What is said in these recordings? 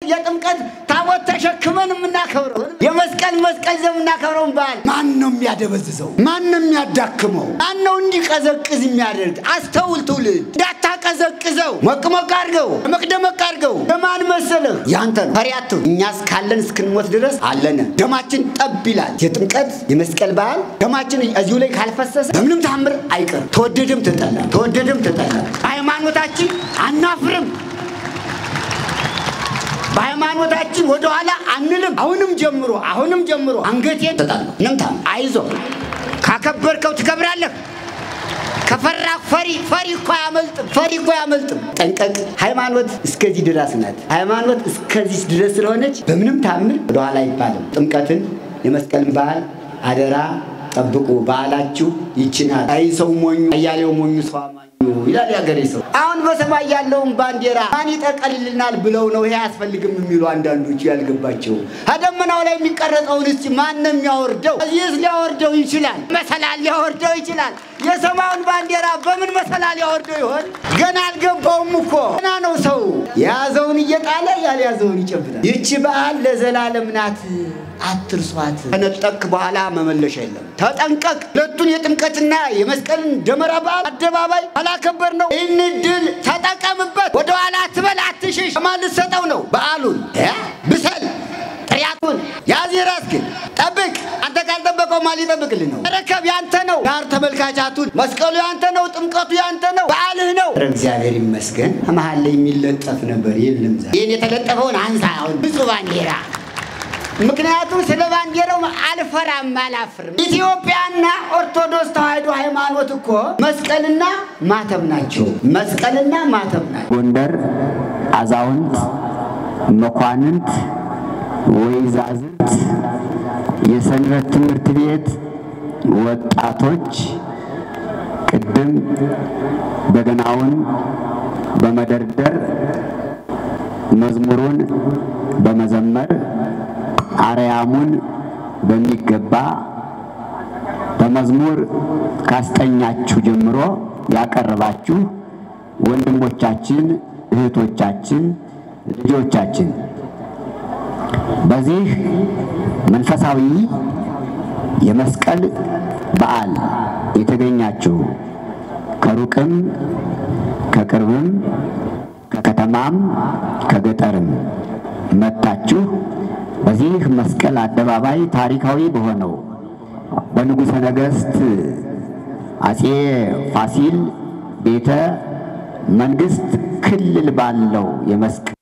የጥምቀት ታቦት ተሸክመን የምናከብረው የመስቀል ዘምናከብረው በዓል ማን ነው የሚያደበዝዘው? ማን ነው የሚያዳክመው? ማን ነው እንዲቀዘቅዝ የሚያደርግ? አስተውል ትውልድ እንዳታቀዘቅዘው መቅመቅ አድርገው መቅደመቅ አድርገው። ለማን መሰለህ? ያንተ ፈሪያቱ እኛስ ካለን እስክንሞት ድረስ አለን። ደማችን ጠብ ይላል። የጥምቀት የመስቀል በዓል ደማችን እዚሁ ላይ ካልፈሰሰ በምንም ታምር አይቀር። ተወደደም ተጠላ ሃይማኖታችን አናፍርም። በሃይማኖታችን ወደ ኋላ አንልም። አሁንም ጀምሮ አንገቴን ተጣጣ ነምታ አይዞ ካከበርከው ትከብራለህ። ከፈራ ፈሪ እኮ ያመልጥም። ጠንቀቅ። ሃይማኖት እስከዚህ ድረስ ናት። ሃይማኖት እስከዚህ ድረስ ስለሆነች በምንም ታምር ወደ ኋላ አይባልም። ጥምቀትን የመስቀልን በዓል አደራ ጠብቁ። በዓላችሁ ይችናል። አይ ሰው ሞኙ አያሌው ሞኙ ሰው አማኙ ይላል ያገሬ ሰው። አሁን በሰማይ ያለውን ባንዲራ ማን ይጠቀልልናል ብለው ነው ይሄ አስፈልግም የሚሉ አንዳንዶች ያልገባቸው። አደመናው ላይ የሚቀረጸውን እስቲ ማን ነው የሚያወርደው? እዚህስ ሊያወርደው ይችላል። መሰላል ሊያወርደው ይችላል። የሰማውን ባንዲራ በምን መሰላል ያወርደው ይሆን? ገና አልገባውም እኮ። ገና ነው ሰው ያዘውን እየጣለ ያልያዘውን ይጨብጣል። ይቺ በዓል ለዘላለም ናት። አትርሷት። ከነጠቅ በኋላ መመለሻ የለም። ተጠንቀቅ። ሁለቱን የጥምቀትና የመስቀልን ደመራ በዓል አደባባይ አላከበር ነው። ይህን ድል ተጠቀምበት። ወደ ኋላ አትበል፣ አትሽሽ። ማን ልሰጠው ነው በዓሉን? ብሰል ጥሪያቱን ያዚራስ ግን ጠብቅ። አንተ ካልጠበቀው ማን ሊጠብቅልህ ነው? ረከብ ያንተ ነው። ጋር ተመልካቻቱን መስቀሉ ያንተ ነው። ጥምቀቱ ያንተ ነው። በዓልህ ነው። እግዚአብሔር ይመስገን። መሃል ላይ የሚለጠፍ ነበር የለም። ይሄን የተለጠፈውን አንሳ። አሁን ብዙ ባንዲራ ምክንያቱም ስለ ባንዲራው አልፈራም አላፍርም። ኢትዮጵያና ኦርቶዶክስ ተዋሕዶ ሃይማኖት እኮ መስቀልና ማተብ ናቸው። ጎንደር አዛውንት መኳንንት ወይዛዝንት የሰንበት ትምህርት ቤት ወጣቶች ቅድም በገናውን በመደርደር መዝሙሩን በመዘመር አርያሙን በሚገባ በመዝሙር ካስጠኛችሁ ጀምሮ ያቀርባችሁ ወንድሞቻችን እህቶቻችን ልጆቻችን በዚህ መንፈሳዊ የመስቀል በዓል የተገኛችሁ ከሩቅም ከቅርብም ከከተማም ከገጠርም መጣችሁ በዚህ መስቀል አደባባይ ታሪካዊ በሆነው በንጉሠ ነገሥት አጼ ፋሲል ቤተ መንግስት ክልል ባለው የመስቀል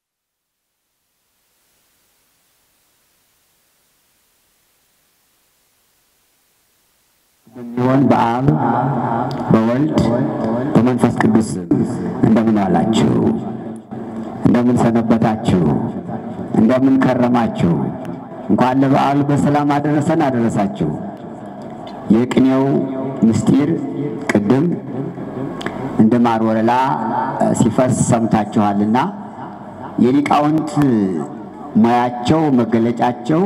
በአብ በወልድ በመንፈስ ቅዱስ እንደምን ዋላችሁ? እንደምን ሰነበታችሁ? እንደምን ከረማችሁ? እንኳን ለበዓሉ በሰላም አደረሳችሁ። የቅኔው ምስጢር ቅድም እንደ ማር ወለላ ሲፈስ ሰምታችኋልና የሊቃውንት ሙያቸው መገለጫቸው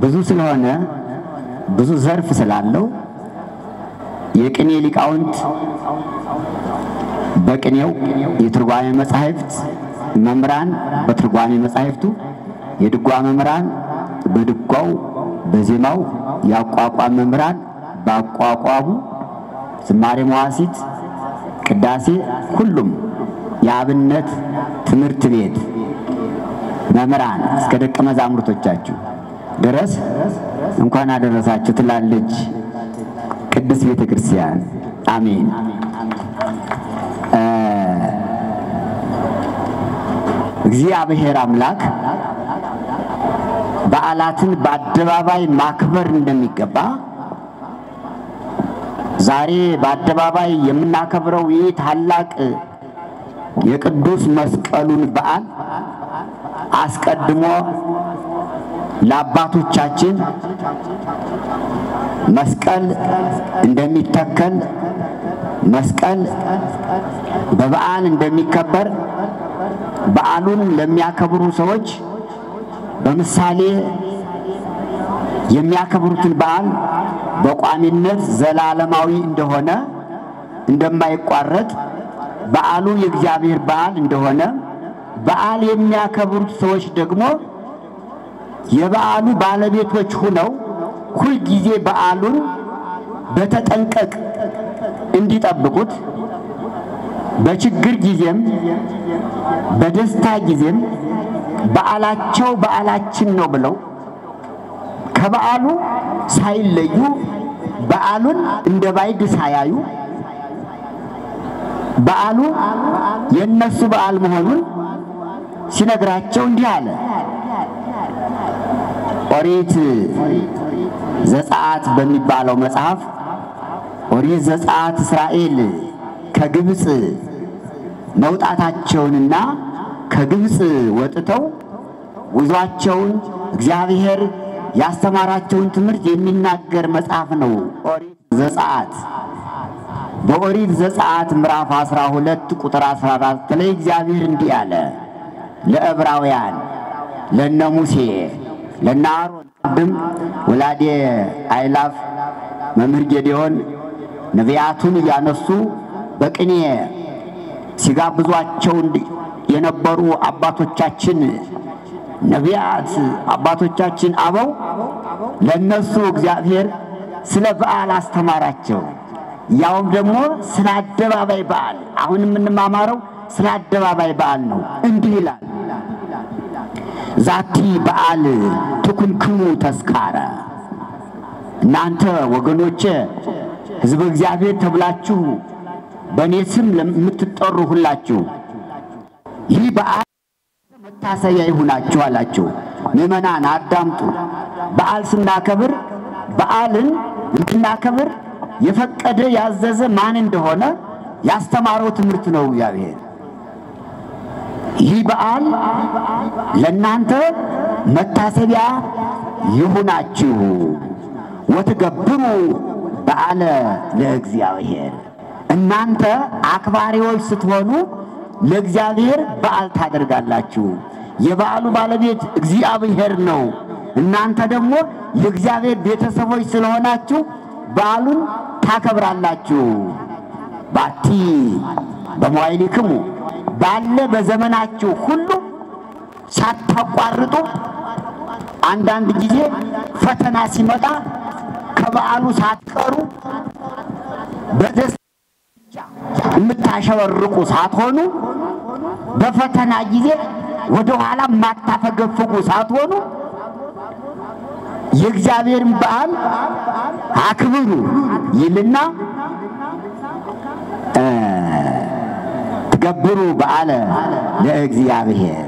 ብዙ ስለሆነ ብዙ ዘርፍ ስላለው የቅኔ ሊቃውንት በቅኔው የትርጓሜ መጻሕፍት መምራን በትርጓሜ መጻሕፍቱ የድጓ መምራን በድጓው በዜማው ያቋቋም መምራን ባቋቋሙ ዝማሬ መዋሲት ቅዳሴ ሁሉም የአብነት ትምህርት ቤት መምራን እስከ ደቀ መዛሙርቶቻችሁ ድረስ እንኳን አደረሳችሁ ትላለች ቅድስት ቤተ ክርስቲያን። አሜን። እግዚአብሔር አምላክ በዓላትን በአደባባይ ማክበር እንደሚገባ ዛሬ በአደባባይ የምናከብረው ይህ ታላቅ የቅዱስ መስቀሉን በዓል አስቀድሞ ለአባቶቻችን መስቀል እንደሚተከል መስቀል በበዓል እንደሚከበር በዓሉን ለሚያከብሩ ሰዎች በምሳሌ የሚያከብሩትን በዓል በቋሚነት ዘላለማዊ እንደሆነ እንደማይቋረጥ በዓሉ የእግዚአብሔር በዓል እንደሆነ በዓል የሚያከብሩት ሰዎች ደግሞ የበዓሉ ባለቤቶች ሆነው ሁል ጊዜ በዓሉን በተጠንቀቅ እንዲጠብቁት በችግር ጊዜም በደስታ ጊዜም በዓላቸው በዓላችን ነው ብለው ከበዓሉ ሳይለዩ በዓሉን እንደ ባይድ ሳያዩ በዓሉ የነሱ በዓል መሆኑን ሲነግራቸው እንዲህ አለ። ኦሪት ዘጸአት በሚባለው መጽሐፍ ኦሪት ዘጸአት እስራኤል ከግብጽ መውጣታቸውንና ከግብጽ ወጥተው ጉዟቸውን እግዚአብሔር ያስተማራቸውን ትምህርት የሚናገር መጽሐፍ ነው ኦሪት ዘጸአት። በኦሪት ዘጸአት ምዕራፍ 12 ቁጥር 14 ላይ እግዚአብሔር እንዲህ አለ ለዕብራውያን ለነ ሙሴ ለነ አሮን ድም ወላዴ አይላፍ መምህር ጌዴዎን ነቢያቱን ያነሱ በቅኔ ሲጋብዟቸው የነበሩ አባቶቻችን ነቢያት አባቶቻችን አበው ለነሱ እግዚአብሔር ስለ በዓል አስተማራቸው። ያውም ደግሞ ስለ አደባባይ በዓል አሁን የምንማማረው ስለ አደባባይ በዓል ነው። እንዲህ ይላል ዛቲ በዓል ትኩንክሙ ተስካረ። እናንተ ወገኖቼ ሕዝበ እግዚአብሔር ተብላችሁ በእኔ ስም ለምትጠሩ ሁላችሁ ይህ በዓል መታሰቢያ ይሁናችሁ አላችሁ። ምእመናን አዳምጡ። በዓል ስናከብር በዓልን እንድናከብር የፈቀደ ያዘዘ ማን እንደሆነ ያስተማረው ትምህርት ነው እግዚአብሔር። ይህ በዓል ለእናንተ መታሰቢያ ይሁናችሁ ወትገብሩ በዓለ ለእግዚአብሔር። እናንተ አክባሪዎች ስትሆኑ ለእግዚአብሔር በዓል ታደርጋላችሁ። የበዓሉ ባለቤት እግዚአብሔር ነው። እናንተ ደግሞ የእግዚአብሔር ቤተሰቦች ስለሆናችሁ በዓሉን ታከብራላችሁ። ባቲ በመዋዕሊክሙ ባለ በዘመናችሁ ሁሉ ሳታቋርጡ አንዳንድ ጊዜ ፈተና ሲመጣ ከበዓሉ ሳትቀሩ በደስታ የምታሸበርቁ ሳትሆኑ በፈተና ጊዜ ወደ ኋላ ማታፈገፍጉ ሳትሆኑ የእግዚአብሔርን በዓል አክብሩ ይልና ትገብሩ በዓለ ለእግዚአብሔር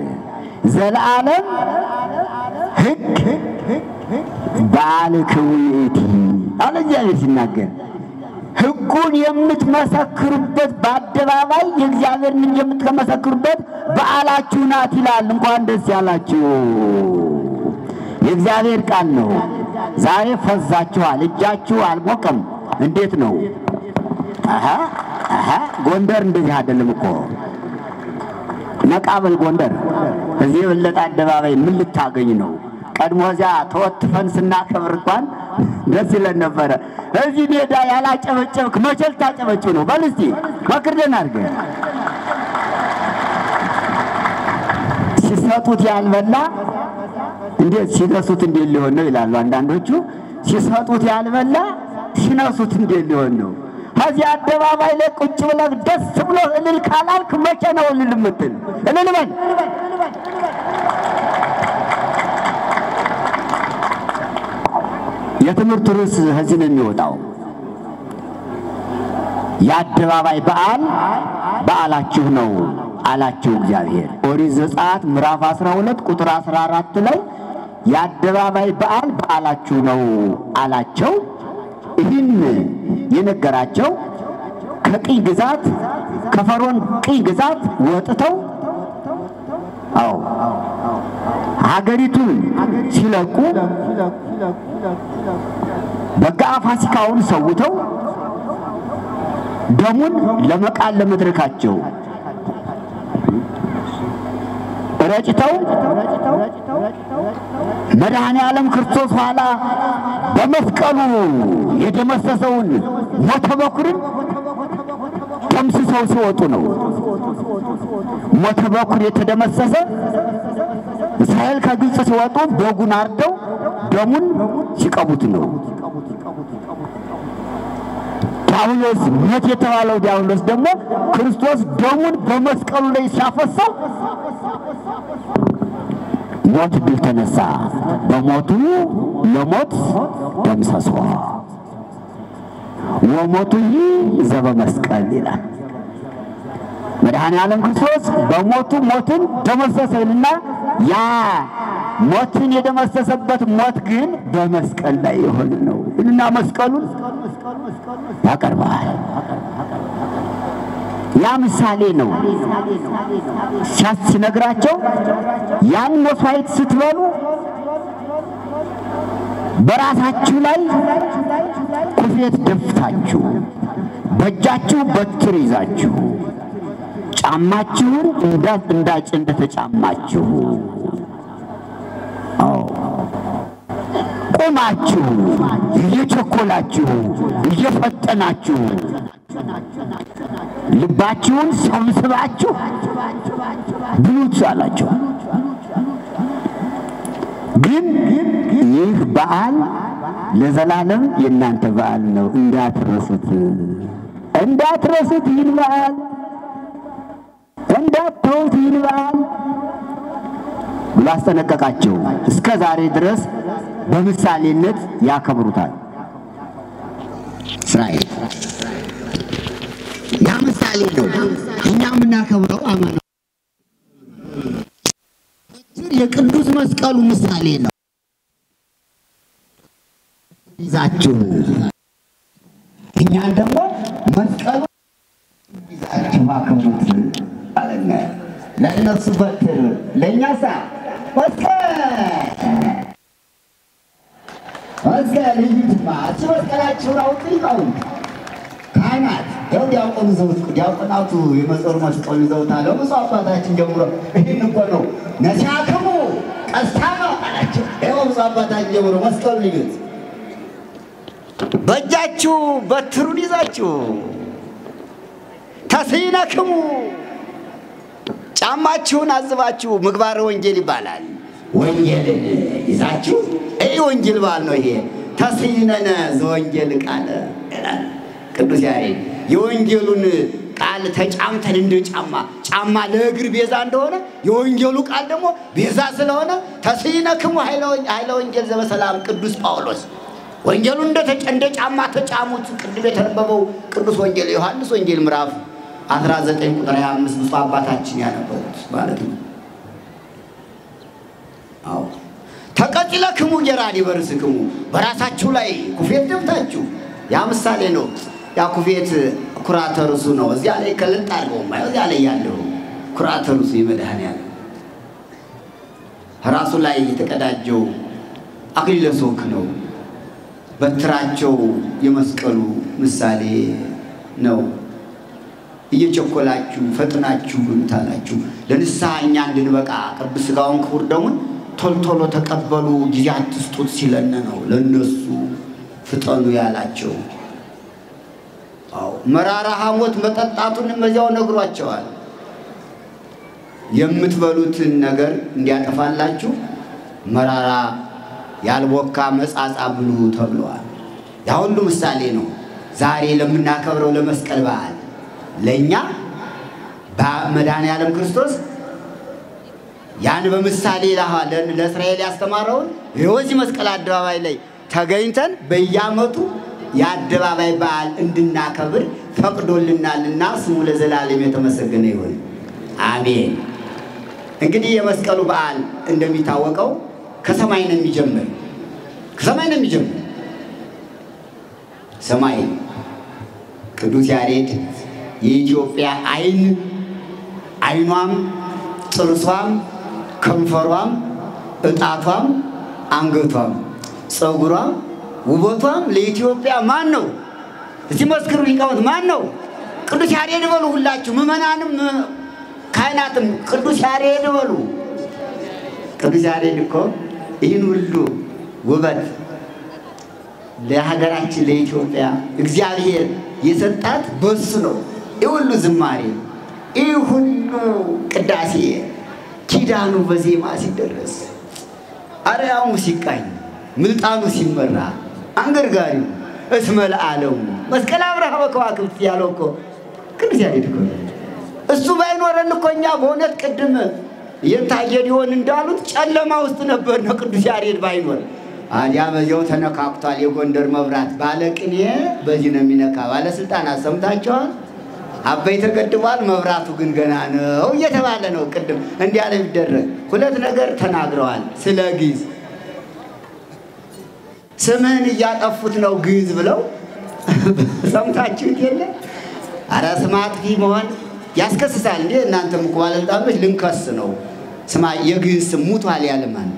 ዘለዓለም ሕግ በዓልክሙ ይእቲ አለ እግዚአብሔር ሲናገር። ሕጉን የምትመሰክሩበት በአደባባይ የእግዚአብሔርን የምትመሰክሩበት በዓላችሁ ናት ይላል። እንኳን ደስ ያላችሁ። የእግዚአብሔር ቃል ነው። ዛሬ ፈዛችኋል፣ እጃችሁ አልሞቀም። እንዴት ነው? ጎንደር እንደዚህ አይደለም እኮ ነቃበል ጎንደር እዚህ የበለጠ አደባባይ ምን ልታገኝ ነው? ቀድሞ እዚያ ተወትፈን ስናከብር እንኳን ደስ ይለን ነበረ። እዚህ ሜዳ ያላጨበጨብክ መቼ ልታጨበጭብ ነው? በል እስቲ መክርደን አድርገህ ሲሰጡት ያልበላ እንዴት ሲነሱት እንዴት ሊሆን ነው ይላሉ አንዳንዶቹ። ሲሰጡት ያልበላ ሲነሱት እንዴት ሊሆን ነው? ከዚህ አደባባይ ላይ ቁጭ ብለህ ደስ ብሎ እልል ካላልክ መቼ ነው እልል የምትል? እልል በል። የትምህርት ርዕስ ከዚህ ነው የሚወጣው። የአደባባይ በዓል በዓላችሁ ነው አላቸው እግዚአብሔር። ኦሪት ዘጸአት ምዕራፍ 12 ቁጥር 14 ላይ የአደባባይ በዓል በዓላችሁ ነው አላቸው። ይህን የነገራቸው ከቅኝ ግዛት ከፈርዖን ቅኝ ግዛት ወጥተው ሀገሪቱን ሲለቁ በጋ ፋሲካውን ሰውተው ደሙን ለመቃል ለመድረካቸው ረጭተው መድኃኔ ዓለም ክርስቶስ ኋላ በመስቀሉ የደመሰሰውን ሞተ በኩርን ደምስሰው ሲወጡ ነው። ሞተ በኩር የተደመሰሰ እስራኤል ከግብጽ ሲወጡ በጉን አርደው ደሙን ሲቀቡት ነው። ዲያብሎስ ሞት የተባለው ዲያብሎስ ደግሞ ክርስቶስ ደሙን በመስቀሉ ላይ ሲያፈሰው ሞት ድል ተነሳ። በሞቱ ለሞት ደምሰሶ ወሞቱ ዘበመስቀል ይላል። መድኃኔዓለም ክርስቶስ በሞቱ ሞትን ደመሰሰልና ያ ሞትን የደመሰሰበት ሞት ግን በመስቀል ላይ የሆነ ነው እና መስቀሉን ያቀርባል። ያ ምሳሌ ነው ሲነግራቸው ያን መስዋዕት ስትበሉ በራሳችሁ ላይ ኩፌት ደፍታችሁ በእጃችሁ በትር ይዛችሁ ጫማችሁን እንደተጫማችሁ ቆማችሁ እየቸኮላችሁ እየፈጠናችሁ ልባችሁን ሰብስባችሁ ብሉት አላቸው። ግን ይህ በዓል ለዘላለም የእናንተ በዓል ነው፣ እንዳትረሱት ይህን በዓል እንዳትተውት ይህን በዓል ብሎ አስጠነቀቃቸው። እስከ ዛሬ ድረስ በምሳሌነት ያከብሩታል እስራኤል። ያ ምሳሌ ነው እኛ የምናከብረው አማና የቅዱስ መስቀሉ ምሳሌ ነው። ይዛችሁ እኛ ደግሞ መስቀሉ ይዛችሁ አከብሩት አለና ለነሱ በትር ለኛሳ መስቀል ይጥማ መስቀላችሁ አውጥተው ካህናት ያው ዲያቆናቱ የመጾር መስቀል ይዘውታል። ብዙ አባታችን ጀምሮ ይሄን እኮ ነው ነሲያከሙ ቀስታማ አላቸው። ያው ብዙ አባታችን ጀምሮ መስቀሉን ይዘው በእጃችሁ በትሩን ይዛችሁ ተስይነክሙ ጫማችሁን አዝባችሁ ምግባረ ወንጌል ይባላል። ወንጌል ይዛችሁ ወንጌል በዓል ነው ይሄ። ተስይነነ ዘወንጌል ቃል ይላል ቅዱስ ያሬድ። የወንጌሉን ቃል ተጫምተን እንደ ጫማ ለእግር ቤዛ እንደሆነ የወንጌሉ ቃል ደግሞ ቤዛ ስለሆነ ተስይነክሙ ኃይለ ወንጌል ዘበሰላም ቅዱስ ጳውሎስ ወንጌሉን እንደ ጫማ ተጫሙት። ቅድም የተነበበው ቅዱስ ወንጌል ዮሐንስ ወንጌል ምዕራፍ 19 ቁጥር 25 ብፁዕ አባታችን ያነበቡት ማለት ነው። አዎ ተቀጥለክሙ ጀራዲ በርስክሙ በራሳችሁ ላይ ኩፌት ደፍታችሁ ያ ምሳሌ ነው። ያ ኩፌት ኩራተ ርሱ ነው። እዚያ ላይ ከለጣለው ማለት እዚያ ላይ ያለው ኩራተ ርሱ የመድኃኔዓለም ራሱ ላይ የተቀዳጀው አክሊለ ሦክ ነው። በትራቸው የመስቀሉ ምሳሌ ነው። እየቸኮላችሁ ፈጥናችሁ ብሉታላችሁ ለንስሐ እኛ እንድንበቃ ቅዱስ ሥጋውን ክቡር ደሙን ቶልቶሎ ተቀበሉ ጊዜ አትስጡት ሲለን ነው ለነሱ ፍጠኑ ያላቸው። አዎ መራራ ሐሞት መጠጣቱን መዚያው ነግሯቸዋል። የምትበሉትን ነገር እንዲያጠፋላችሁ መራራ ያልቦካ መጻጻ ብሉ ተብሏል። ያ ሁሉ ምሳሌ ነው። ዛሬ ለምናከብረው ለመስቀል በዓል ለኛ በመድኃኔዓለም ክርስቶስ ያን በምሳሌ ለእስራኤል ያስተማረውን የወዚህ መስቀል አደባባይ ላይ ተገኝተን በየዓመቱ የአደባባይ በዓል እንድናከብር ፈቅዶልናልና ስሙ ለዘላለም የተመሰገነ ይሁን። አሜን። እንግዲህ የመስቀሉ በዓል እንደሚታወቀው ከሰማይ ነው የሚጀምር። ሰማይ ቅዱስ ያሬድ የኢትዮጵያ አይኗም ጥርሷም ከንፈሯም እጣቷም አንገቷም ጸጉሯም ውበቷም ለኢትዮጵያ ማን ነው? እዚህ መስክሩ ሊቃውንት ማን ነው? ቅዱስ ያሬድ በሉ። ሁላችሁ ምዕመናንም ካህናትም ቅዱስ ያሬድ በሉ። ቅዱስ ያሬድ እኮ ይህን ሁሉ ውበት ለሀገራችን ለኢትዮጵያ እግዚአብሔር የሰጣት በሱ ነው። ይሁሉ ዝማሬ ይሁሉ ቅዳሴ ኪዳኑ በዜማ ሲደረስ አርያሙ ሲቃኝ ምልጣኑ ሲመራ አንገርጋሪው እስመ ለዓለሙ መስቀል አብርሃ በከዋክብት ያለው እኮ ቅዱስ ያሬድ እኮ እሱ ባይኖረን እኮ እኛ በእውነት ቅድም የታየዲውን እንዳሉት ጨለማ ውስጥ ነበር ነው ቅዱስ ያሬድ ባይኖር አዲያ በዚያው ተነካክቷል የጎንደር መብራት ባለቅኔ በዚህ ነው የሚነካ ባለስልጣናት ሰምታችኋል አባይ ተገድቧል መብራቱ ግን ገና ነው እየተባለ ነው ቅድም እንዲያለ ቢደረግ ሁለት ነገር ተናግረዋል ስለ ግዕዝ ስምህን እያጠፉት ነው ግዕዝ ብለው ሰምታችሁት የለ አረ ስም አጥፊ መሆን ያስከስሳል እንዴ እናንተም እኮ ባለስልጣኖች ልንከስ ነው ስማ የግዕዝ ስም ሙቷል ያለ ማን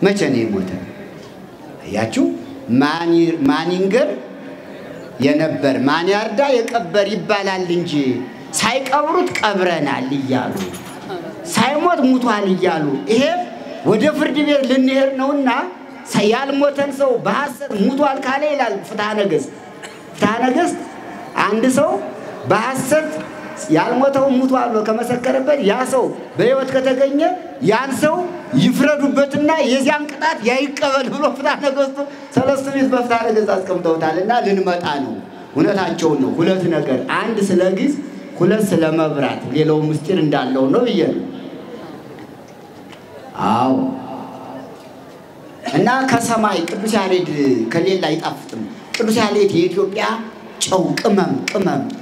መቼ ነው የሞተ ያችሁ ማኒንገር የነበር ማን ያርዳ የቀበር ይባላል እንጂ ሳይቀብሩት ቀብረናል ይያሉ ሳይሞት ሙቷል ይያሉ ይሄ ወደ ፍርድ ቤት ልንሄድ ነውና ሳያልሞተን ሰው በሐሰት ሙቷል ካለ ይላል ፍትሐ ነገሥት አንድ ሰው በሐሰት ያልሞተው ሙቷል ከመሰከረበት ያ ሰው በህይወት ከተገኘ ያን ሰው ይፍረዱበትና የዚያን ቅጣት ያይቀበል ብሎ ፍትሐ ነገሥቱ ሰለስቱ ምዕት በፍትሐ ነገሥት አስቀምጠውታልና ልንመጣ ነው እውነታቸው ነው ሁለት ነገር አንድ ስለ ግዕዝ ሁለት ስለ መብራት ሌላው ምስጢር እንዳለው ነው ይየል አው እና ከሰማይ ቅዱስ ያሬድ ከሌላ አይጣፍጥም ቅዱስ ያሬድ የኢትዮጵያ ጨው ቅመም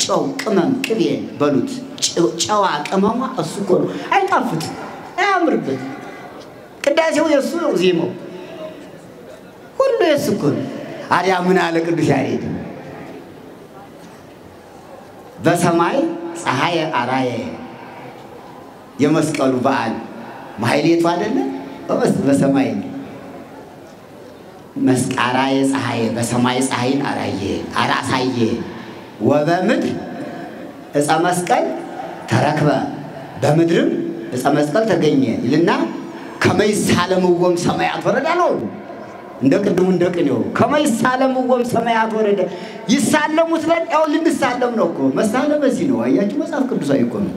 ጨው ቅመም ቅቤ በሉት ጨዋ ቅመማ እሱ እኮ ነው አይጣፍጥ አያምርበት ቅዳሴው የሱ ነው ዜማው ሁሉ የሱ እኮ ነው አዲያ ምን አለ ቅዱስ ያሬድ በሰማይ ፀሐይ አራየ የመስቀሉ በዓል ማህሌቱ አይደለ በሰማይ መስቃራየ ፀሐይ በሰማይ ፀሐይን አራሳየ ወበምድር ዕፀ መስቀል ተረክበ በምድርም ዕፀ መስቀል ተገኘ ይልና ከመይሳለምወም ሰማያት ወረደ ነው እንደ ቅድሙ እንደ ቅኔው ከመይሳለምወም ሰማያት ወረደ ይሳለሙት ለያው ልንሳለም ነው እኮ መሳለም እዚህ ነው አያችሁ መጽሐፍ ቅዱሳዊ እኮ ነው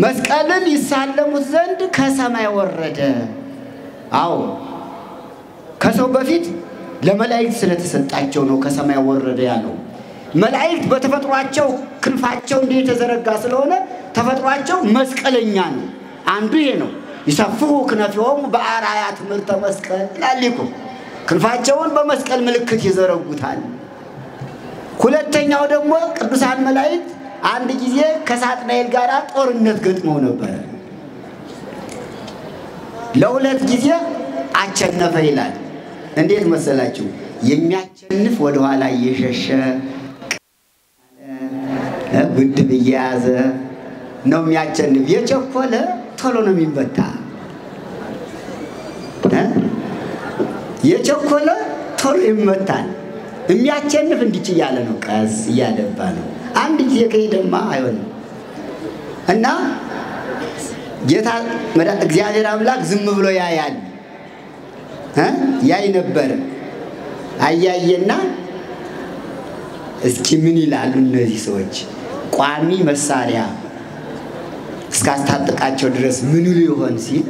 መስቀልን ይሳለሙት ዘንድ ከሰማይ ወረደ አዎ ከሰው በፊት ለመላእክት ስለተሰጣቸው ነው ከሰማይ ወረደ ያለው መላእክት በተፈጥሯቸው ክንፋቸው እንደተዘረጋ ስለሆነ ተፈጥሯቸው መስቀለኛ ነው አንዱ ይሄ ነው ይሰፍሁ ክነፊሆሙ በአራያ ትምህርተ መስቀል ላሊኩ ክንፋቸውን በመስቀል ምልክት ይዘረጉታል ሁለተኛው ደግሞ ቅዱሳን መላእክት አንድ ጊዜ ከሳጥናኤል ጋር ጦርነት ገጥመው ነበር ለሁለት ጊዜ አቸነፈ ይላል እንዴት መሰላችሁ የሚያቸንፍ ወደ ኋላ እየሸሸ ጉድብ እየያዘ ነው የሚያቸንፍ የቸኮለ ቶሎ ነው የሚመታ የቸኮለ ቶሎ ይመታል የሚያቸንፍ እንዲች እያለ ነው ቀስ እያደባ ነው አንድ ጊዜ ከሄደማ አይሆንም እና ጌታ እግዚአብሔር አምላክ ዝም ብሎ ያያል ያይ ነበር አያየና እስኪ ምን ይላሉ እነዚህ ሰዎች ቋሚ መሳሪያ እስካስታጠቃቸው ድረስ ምን ይሆን ሲል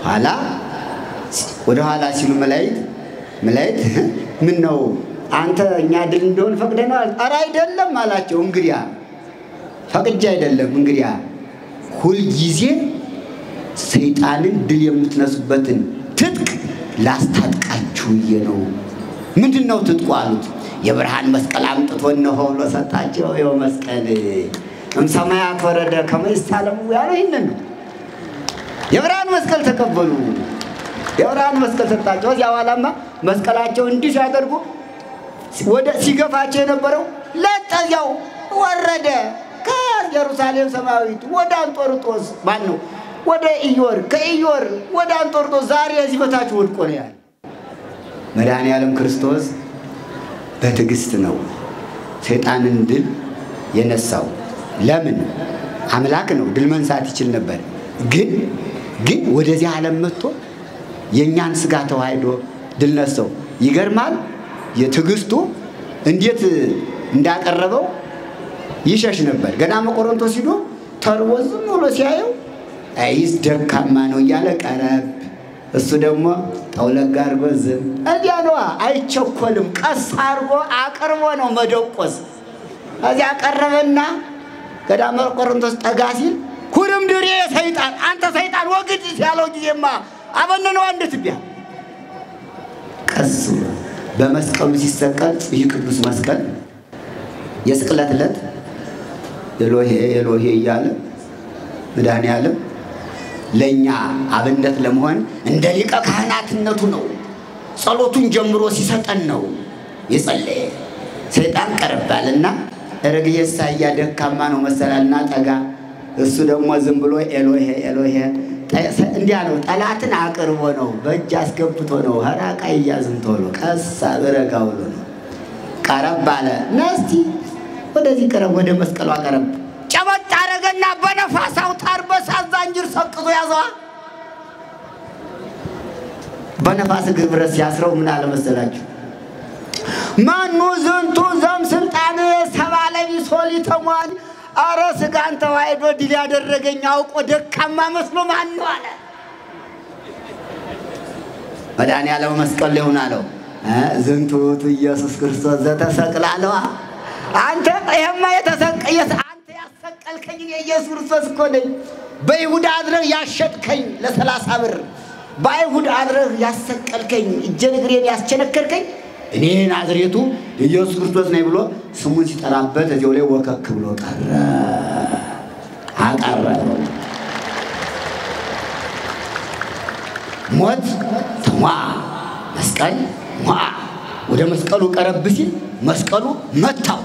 ኋላ ወደ ኋላ ሲሉ መላእክት ምን ነው አንተ እኛ ድል እንደሆን ፈቅደናል ኧረ አይደለም አላቸው እንግዲያ ፈቅጄ አይደለም እንግዲያ ሁሉ ጊዜ ሰይጣንን ድል የምትነሱበትን ትጥቅ ላስታጥቃችሁ ነው ምንድነው ትጥቁ አሉት የብርሃን መስቀል አምጥቶ ነው ብሎ ሰጣቸው ይኸው መስቀል ሰማያት ወረደ ከመይሳለሙ ያለው ይሄንን ነው የብርሃን መስቀል ተቀበሉ የብርሃን መስቀል ሰጣቸው እዚያ በኋላማ መስቀላቸው እንዲህ ሲያደርጉ ወደ ሲገፋቸው የነበረው ለጠያው ወረደ ከኢየሩሳሌም ሰማያዊት ወደ አንጦርጦስ ማን ነው ወደ ኢዮር ከኢዮር ወደ አንጦርጦስ ዛሬ እዚህ በታች ወድቆ ነው ያለ መድኃኒዓለም ክርስቶስ በትዕግስት ነው ሰይጣንን ድል የነሳው ለምን አምላክ ነው ድል መንሳት ይችል ነበር ግን ወደዚህ ዓለም መጥቶ የኛን ስጋ ተዋህዶ ድል ነሳው ይገርማል የትዕግስቱ እንዴት እንዳቀረበው ይሸሽ ነበር። ገና መቆሮንቶስ ሄዶ ተርቦ ዝም ብሎ ሲያየው አይስ ደካማ ነው እያለ ቀረብ። እሱ ደግሞ ጠውለግ አድርጎ ዝም እዚያ ነው አይቸኮልም። ቀስ አድርጎ አቅርቦ ነው መደቆስ። እዚያ ቀረበና ገና መቆሮንቶስ ጠጋ ሲል ኩርምድሬ ሰይጣን አንተ ሰይጣን ወግድ ሲያለው ጊዜማ አበነነው አንድ ትቢያ ቀስ በመስቀሉ ሲሰቀል ይህ ቅዱስ መስቀል የስቅለት ዕለት ኤሎሄ ኤሎሄ እያለ መድኃኔዓለም ለኛ አብነት ለመሆን እንደ ሊቀ ካህናትነቱ ነው። ጸሎቱን ጀምሮ ሲሰጠን ነው የጸለየ። ሰይጣን ቀርባልና ረግየሳ ያደካማ ነው መሰላልና ጠጋ። እሱ ደግሞ ዝም ብሎ ኤሎሄ ኤሎሄ እንዲያ ነው። ጠላትን አቅርቦ ነው በእጅ አስገብቶ ነው ሐራቃ ይያዝም ቶሎ ቀሳ በረጋው ነው ቀረብ አለ። ነስቲ ወደዚህ ቀረብ ወደ መስቀሉ አቀረብ ጨበጥ አረገና በነፋሳው ታርበሳ ዛንጅር ሰቅዞ ያዘዋ። በነፋስ ግብረ ሲያስረው ምን አለ መሰላችሁ? ማኑ ዝንቱ ዘም ስልጣን ሰባለ ቢሶሊ ተሟል አረ ስጋን ተዋይዶ ድል ያደረገኝ አውቆ ደካማ መስሎ ማን ነው አለ። መድኃኔዓለም መስቀል ላይ ሆነ አለው ዝንቱ ኢየሱስ ክርስቶስ ዘተሰቅላለዋ። አንተ ይሄማ የተሰቀየስ አንተ ያሰቀልከኝ ኢየሱስ ክርስቶስ እኮ ነኝ። በይሁዳ አድረህ ያሸጥከኝ ለ30 ብር በይሁዳ አድረህ ያሰቀልከኝ እጄን እግሬን ያስቸነከርከኝ እኔ ናዝሬቱ ኢየሱስ ክርስቶስ ነኝ ብሎ ስሙን ሲጠራበት እዚያው ላይ ወከክ ብሎ ቀረ አቀረ። ሞት ተሟ መስቀል ሟ ወደ መስቀሉ ቀረብ ሲል መስቀሉ መታው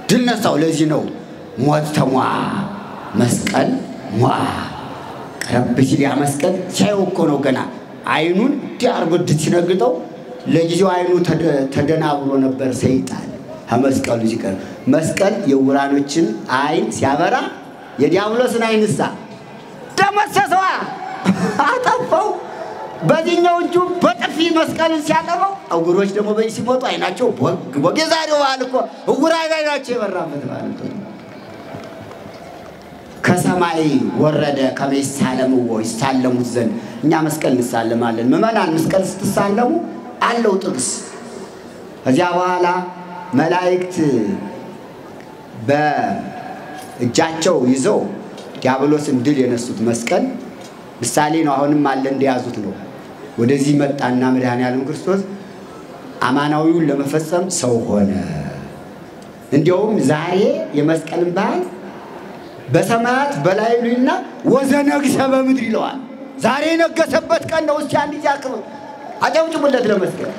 ድል ነሳው። ለዚህ ነው ሞት ተሟ መስቀል ሟ ቀረብ ሲል ያ መስቀል ሲያየው እኮ ነው ገና አይኑን ዲያርጎ ሲነግጠው ለጊዜው አይኑ ተደናብሮ ነበር ሰይጣን። መስቀሉ ሲቀር መስቀል የውራኖችን አይን ሲያበራ የዲያብሎስን አይንሳ ደመሰሰዋ አጠፋው። በዚህኛው እጁ በጥፊ መስቀልን ሲያጠፋው እውሮች ደግሞ በዚህ ሲሞቱ አይናቸው ወገዛሪው አልኮ እውራይ አይናቸው ይበራበት ማለት ነው። ከሰማይ ወረደ ከመይሳለሙ ይሳለሙት ዘንድ እኛ መስቀል እንሳለማለን። ምእመናን መስቀል ስትሳለሙ አለው ጥቅስ። ከዚያ በኋላ መላእክት በእጃቸው ይዘው ዲያብሎስን ድል የነሱት መስቀል ምሳሌ ነው። አሁንም አለ እንደያዙት ነው። ወደዚህ መጣና መድኃኔዓለም ክርስቶስ አማናዊውን ለመፈጸም ሰው ሆነ። እንዲያውም ዛሬ የመስቀልን በዓል በሰማያት በላይሉና ወዘነግሰ በምድር ይለዋል። ዛሬ ነገሰበት ቀን ነው። እስቲ አንድ ያክም አጨብጭቡለት ለመስቀል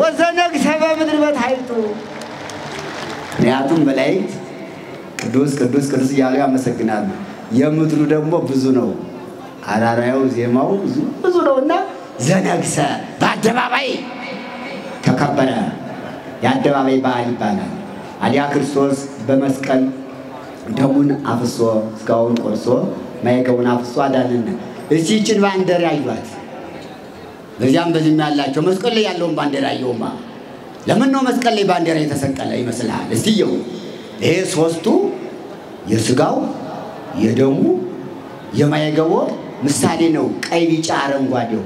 ወዘነግሰ በምድር በታይቱ። ምክንያቱም መላእክት ቅዱስ ቅዱስ ቅዱስ እያሉ ያመሰግናሉ። የምድሩ ደግሞ ብዙ ነው። አራራዩ ዜማው ብዙ ነውና ዘነግሰ በአደባባይ ተከበረ። የአደባባይ በዓል ይባላል። አዲያ ክርስቶስ በመስቀል ደሙን አፍሶ ስጋውን ቆርሶ ማይገቡን አፍሶ አዳነን። እቺ ይችን ባንዲራ ያዩት በዚያም በዚህም ያላቸው መስቀል ላይ ያለውን ባንዲራ ያዩማ ለምን ነው መስቀል ላይ ባንዲራ የተሰቀለ ይመስላል? እስቲ ይው ይሄ ሶስቱ የስጋው የደሙ የማይገቡ ምሳሌ ነው። ቀይ ቢጫ አረንጓዴው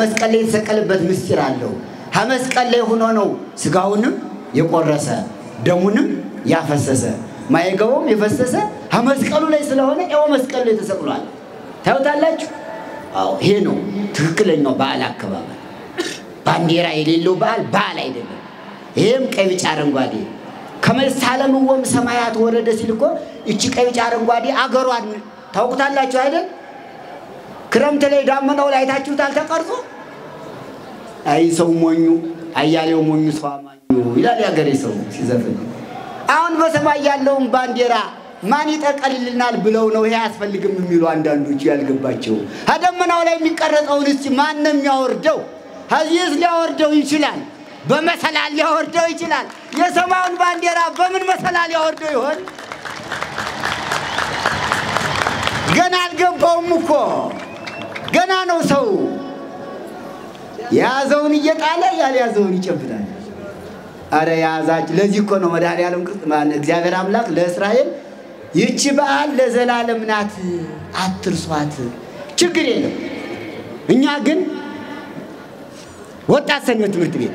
መስቀል ላይ የተሰቀለበት ምስጢር አለው። መስቀል ላይ ሆኖ ነው ስጋውንም የቆረሰ ደሙንም ያፈሰሰ ማይገቡም የፈሰሰ መስቀሉ ላይ ስለሆነ ይሄው መስቀል ላይ ተሰቅሏል። ታውታላችሁ? አዎ ይሄ ነው ትክክለኛው በዓል አከባበር። ባንዲራ የሌለው በዓል አይደለም። ይሄም ቀይ ቢጫ አረንጓዴ ከመሳለምወም ሰማያት ወረደ ሲልኮ እቺ ቀይ ቢጫ አረንጓዴ አገሯን ታውቁታላችሁ አይደል? ክረምት ላይ ዳመናው ላይ ታችሁታል ተቀርጾ። አይ ሰው ሞኙ አያሌው ሞኙ ሰው አማኙ ይላል ያገሬ ሰው ሲዘፍን። አሁን በሰማይ ያለውን ባንዲራ ማን ይጠቀልልናል ብለው ነው ይሄ አያስፈልግም የሚሉ አንዳንዶች ያልገባቸው። ደመናው ላይ የሚቀረጸውን እስቲ ማን ነው የሚያወርደው? ሀዚስ ሊያወርደው ይችላል፣ በመሰላል ሊያወርደው ይችላል። የሰማዩን ባንዲራ በምን መሰላል ሊያወርደው ይሆን? ገና አልገባውም እኮ ገና ነው። ሰው ያዘውን እየጣለ ያልያዘውን ይጨብጣል። አረ ያዛች ለዚህ እኮ ነው መድኃኒዓለም እግዚአብሔር አምላክ ለእስራኤል ይህች በዓል ለዘላለም ናት አትርሷት ችግር የለም እኛ ግን ወጣት ሰንበት ትምህርት ቤት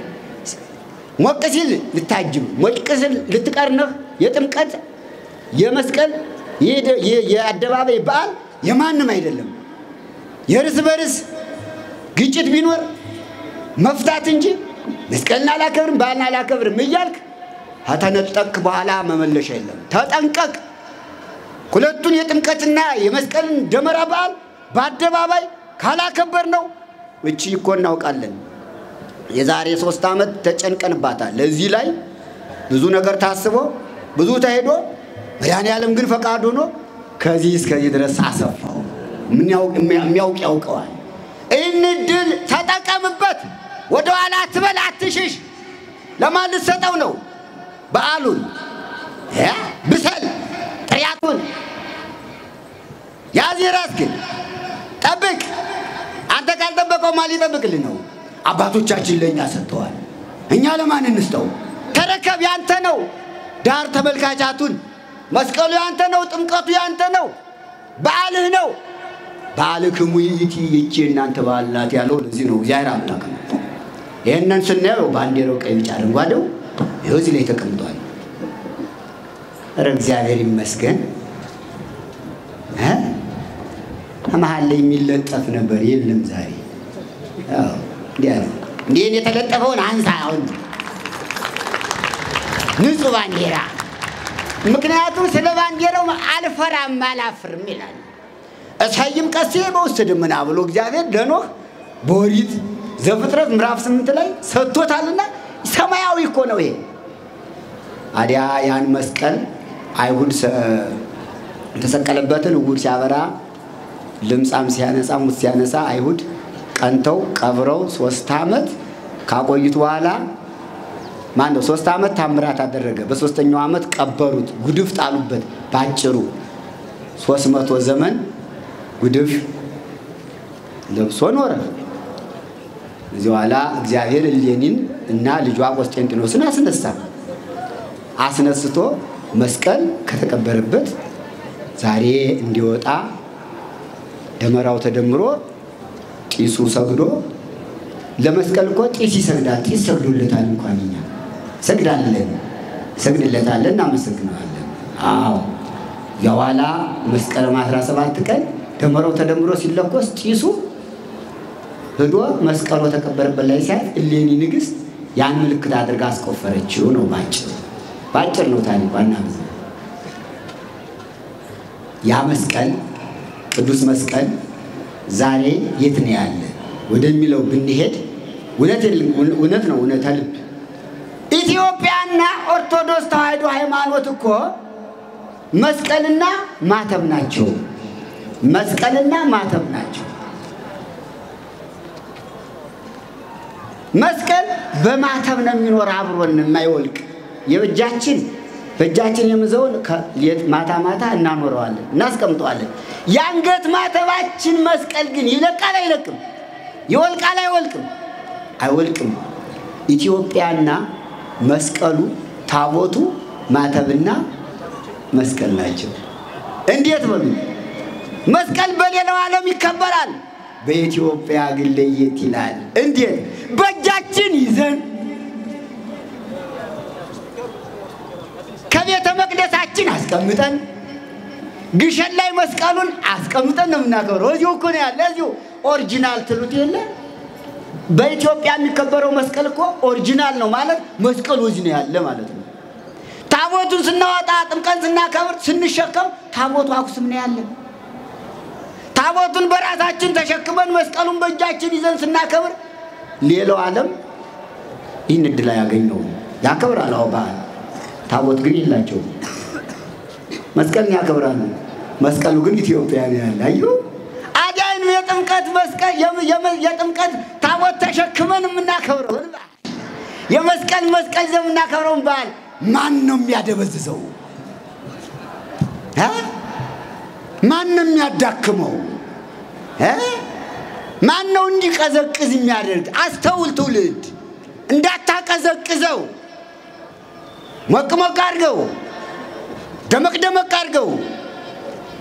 ሞቅ ሲል ልታጅብ ሞቅ ሲል ልትቀርነህ የጥምቀት የመስቀል የአደባባይ በዓል የማንም አይደለም የርስ በርስ ግጭት ቢኖር መፍታት እንጂ መስቀልና አላከብርም በዓልና አላከብርም እያልክ ከተነጠቅ በኋላ መመለሻ የለም ተጠንቀቅ ሁለቱን የጥምቀትና የመስቀልን ደመራ በዓል በአደባባይ ካላከበር ነው እቺ እኮ እናውቃለን የዛሬ 3 ዓመት ተጨንቀንባታል ለዚህ ላይ ብዙ ነገር ታስቦ ብዙ ተሄዶ መድኃኒዓለም ግን ፈቃዱ ሆኖ ከዚህ እስከዚህ ድረስ አሰፋው የሚያውቅ ያውቀዋል ይህን ድል ተጠቀምበት ወደ ኋላ አትበል አትሽሽ ለማን ልትሰጠው ነው በዓሉን ብሰል ጥሪያቱን ያዝ ራስ ግን ጠብቅ አንተ ካልጠበቀው ማን ሊጠብቅልህ ነው አባቶቻችን ለኛ ሰጥተዋል እኛ ለማን እንስጠው ተረከብ ያንተ ነው ዳር ተመልካቻቱን መስቀሉ ያንተ ነው ጥምቀቱ ያንተ ነው በዓልህ ነው በዓልክሙ ይእቲ ይቺ እናንተ በዓላት ያለው ለዚህ ነው እግዚአብሔር አምላክ ነው ይሄንን ስናየው ባንዲራው ቀይ ቢጫ አረንጓዴው ይኸው እዚህ ላይ ተቀምጧል ኧረ እግዚአብሔር ይመስገን መሀል ላይ የሚለጠፍ ነበር የለም ዛሬ አዎ እንዴ የተለጠፈውን አንሳ አሁን ንጹህ ባንዲራ ምክንያቱም ስለ ባንዲራው አልፈራም አላፍርም ይላል እሳይም ቀሴ በውስጥ ደመና ብሎ እግዚአብሔር ለኖህ በኦሪት ዘፍጥረት ምዕራፍ 8 ላይ ሰጥቶታልና ሰማያዊ እኮ ነው ይሄ አዲያ ያን መስቀል አይሁድ ተሰቀለበትን ውድ ሲያበራ ልምጻም ሲያነሳ ሙት ሲያነሳ አይሁድ ቀንተው ቀብረው 3 ዓመት ካቆይቱ በኋላ ማን ነው 3 ዓመት ታምራት አደረገ በ3ኛው ዓመት ቀበሩት ጉድፍ ጣሉበት ባጭሩ 300 ዘመን ጉድፍ ለብሶ ኖረ እዚህ በኋላ እግዚአብሔር እሌኒን እና ልጇ ቆስጠንጢኖስን አስነስቶ መስቀል ከተቀበረበት ዛሬ እንዲወጣ ደመራው ተደምሮ ጢሱ ሰግዶ ለመስቀል እኮ ጢስ ይሰግዳል ጢስ ሰግዶለታል እንኳንኛ ሰግድለታለን እናመሰግናለን አዎ ያዋላ መስከረም 17 ቀን ደመራው ተደምሮ ሲለኮስ ጢሱ ሄዶ መስቀሉ ተቀበረበት ላይ ሲያይ እሌኒ ንግስት ያን ምልክት አድርጋ አስቆፈረችው ነው ባጭር ነው ታሪኳና ያ መስቀል ቅዱስ መስቀል ዛሬ የት ነው ያለ ወደሚለው ብንሄድ እውነት ነው እውነት ልብ ኢትዮጵያና ኦርቶዶክስ ተዋሕዶ ሃይማኖት እኮ መስቀልና ማተብ ናቸው መስቀል በማተብ ነው የሚኖር አብሮን የማይወልቅ በእጃችን የምዘውን ማታ እናኖረዋለን እናስቀምጠዋለን ያንገት ማተባችን መስቀል ግን ይለቃል አይለቅም ይወልቃል አይወልቅም ኢትዮጵያና መስቀሉ ታቦቱ ማተብና መስቀል ናቸው እንዴት በሉ መስቀል በሌላው ዓለም ይከበራል በኢትዮጵያ ግን ለየት ይላል እንዴት በእጃችን ይዘን ከቤተ መቅደሳችን አስቀምጠን ግሸን ላይ መስቀሉን አስቀምጠን ነው እናከብረው እዚሁ እኮ ነው ያለ እዚሁ ኦሪጂናል ትሉት የለ በኢትዮጵያ የሚከበረው መስቀል እኮ ኦሪጂናል ነው ማለት መስቀሉ እዚህ ነው ያለ ማለት ነው ታቦቱን ስናወጣ ጥምቀት ስናከብር ስንሸከም ታቦቱ አኩስም ነው ያለ ታቦቱን በራሳችን ተሸክመን መስቀሉን በእጃችን ይዘን ስናከብር ሌላው ዓለም ይህን እድል ያገኘው ያከብራል በዓል ታቦት ግን የላቸው መስቀልን ያከብራሉ መስቀሉ ግን ኢትዮጵያ ነው ያለ አዩ አዳን የጥምቀት መስቀል የጥምቀት ታቦት ተሸክመን የምናከብረው የመስቀል ዘምናከብረው በዓል ማን ነው የሚያደበዝዘው ማን ነው የሚያዳክመው ማን ነው እንዲቀዘቅዝ የሚያደርግ አስተውል ትውልድ እንዳታቀዘቅዘው ሞቅ ሞቅ አድርገው ደመቅ ደመቅ አድርገው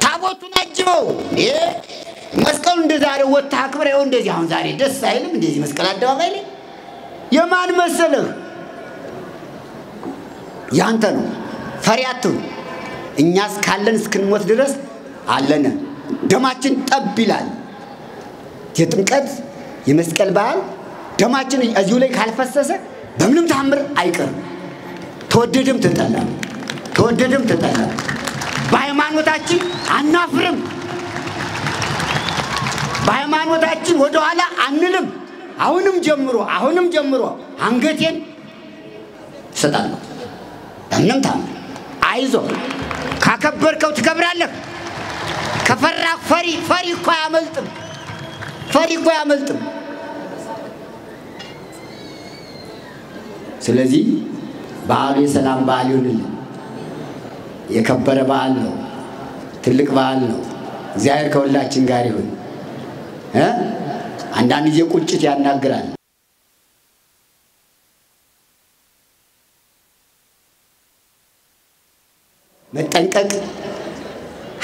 ታቦቱን አጅበው መስቀሉ እንደዛሬ ወጣ አክብረው እንደዚህ አሁን ዛሬ ደስ አይልም እንደዚህ መስቀል አደባባይ ላይ የማን መሰለህ ያንተ ነው ፈሪያቱ እኛስ ካለን እስክንሞት ድረስ አለነ ደማችን ጠብ ይላል የጥምቀት የመስቀል በዓል ደማችን እዚሁ ላይ ካልፈሰሰ በምንም ታምር አይቀርም ተወደደም ተጠላ በሃይማኖታችን አናፍርም በሃይማኖታችን ወደ ኋላ አንልም አሁንም ጀምሮ አንገቴን ሰጣለሁ በምንም ታምር አይዞ ካከበርከው ትከብራለህ ከፈራህ ፈሪ እኮ አያመልጥም ስለዚህ በዓሉ የሰላም በዓል ይሁንልን የከበረ በዓል ነው ትልቅ በዓል ነው እግዚአብሔር ከሁላችን ጋር ይሁን አንዳንድ ጊዜ ቁጭት ያናግራል መጠንቀቅ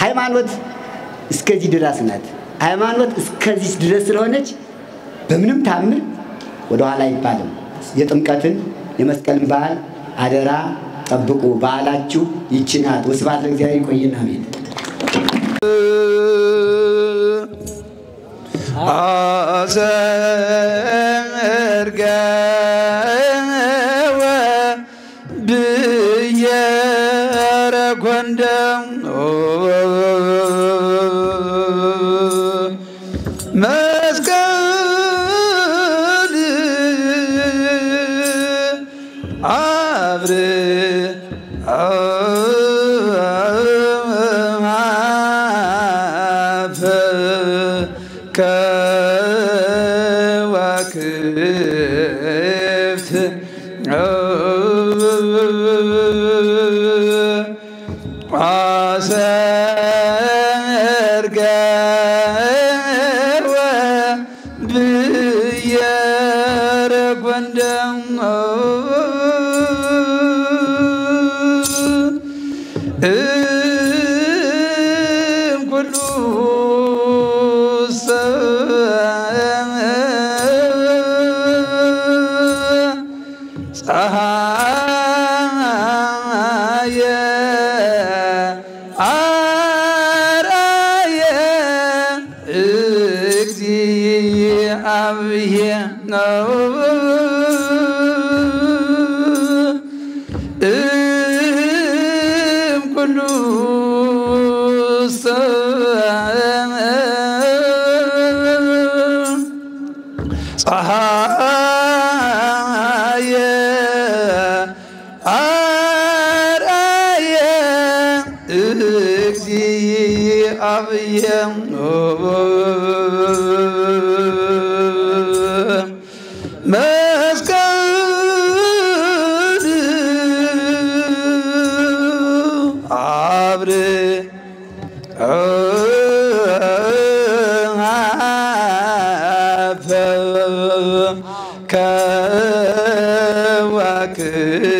ሃይማኖት እስከዚህ ድረስ ናት ሃይማኖት እስከዚህ ድረስ ስለሆነች በምንም ታምር ወደ ኋላ አይባልም የጥምቀትን የመስቀልን በዓል አደራ ጠብቁ በዓላችሁ ይችናት ወስብሐት ለእግዚአብሔር ይቆየን አሜን አዘርጋ ወብየረ ጎንደም መስቀል አብር ከዋክብት አሰርገ ወብየረ ጎንደም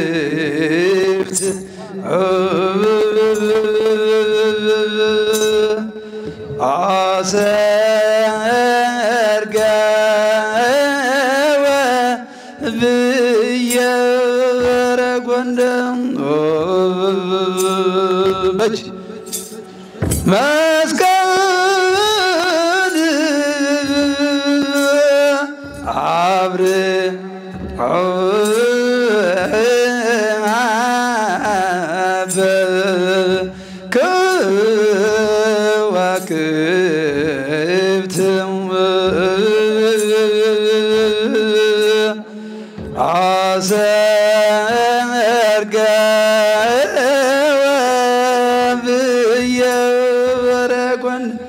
ከዋክብት አሰርገ ወብየረ ጎንደም መስቀል አብር ከዋክብት አሰርገ ወብየረ ጎንደም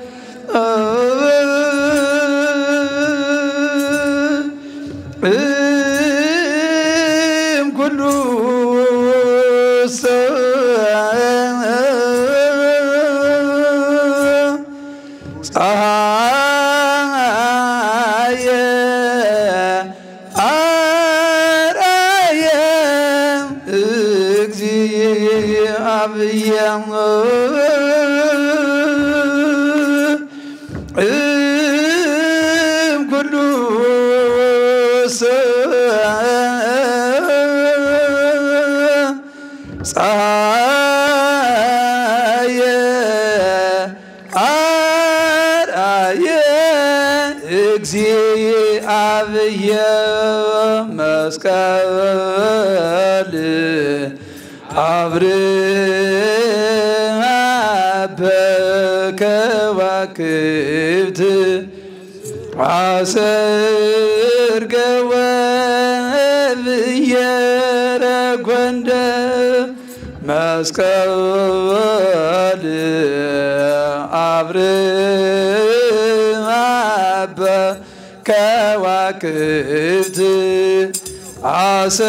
ኩሉ ፀሐየ አርአየ እግዚእ ፀሐየ አርአየ እግዚአብሔር መስቀል አብርሃ በከዋክብት አሰርገወ ብየረ ጐንደ መስቀል አብርሃ በከዋክብት አሰርገወ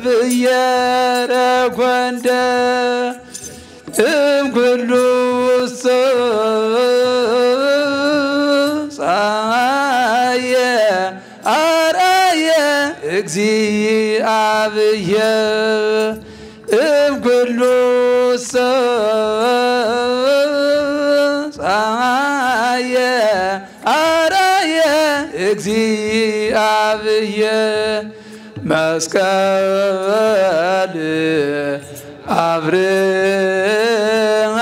ብየረ ጐንደ እምኩሉ ፀሐየ አርአየ እግዚአብሔር እምኩሉ ፀሐየ አርአየ እግዚአብሔር መስቀል አብርሃ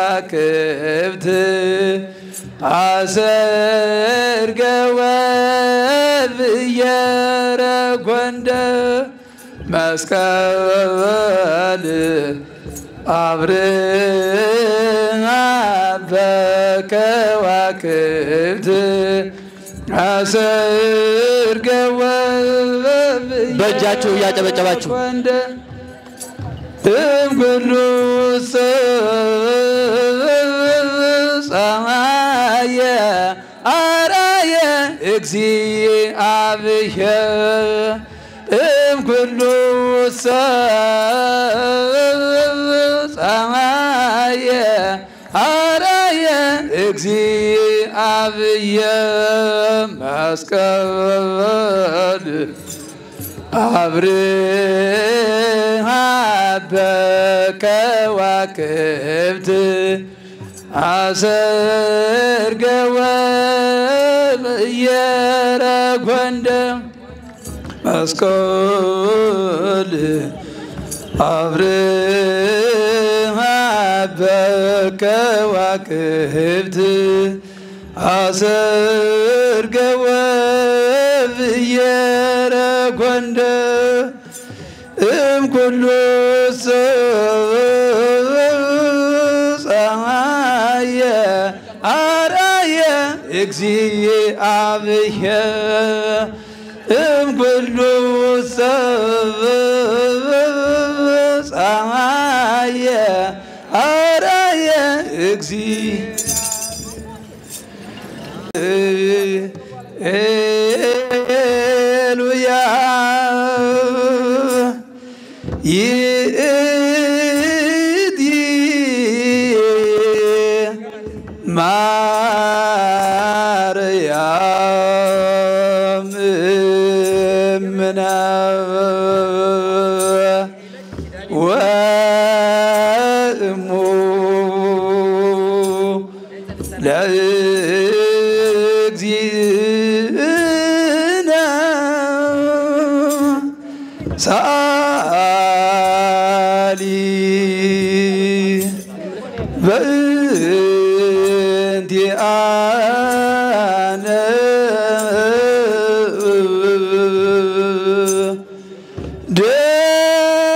በከዋክብት አሰርገወ ብየረ ጐንደ መስቀል አብርሃ በከዋክብት አሰርገወ በእጃችሁ እያጨበጨባችሁ እምኩሉ ፀሐየ አርአየ እግዚአብሔር እምኩሉ ፀሐየ አርአየ እግዚአብሔር መስቀል አብርሃ በከዋክብት አሰርገወ ብየረ ጐንደ መስቀል አብርሃ በከዋክብት አሰርገወ ብየረ ጐንደ እምኩሉ ፀሐየ አርአየ እግዚአብሔር እምኩሉ ፀሐየ አርአየ ሃሌሉያ ይእቲ ማርያም እምነ ወእሙ ለእግዚእነ ሰአሊ በእንቲአነ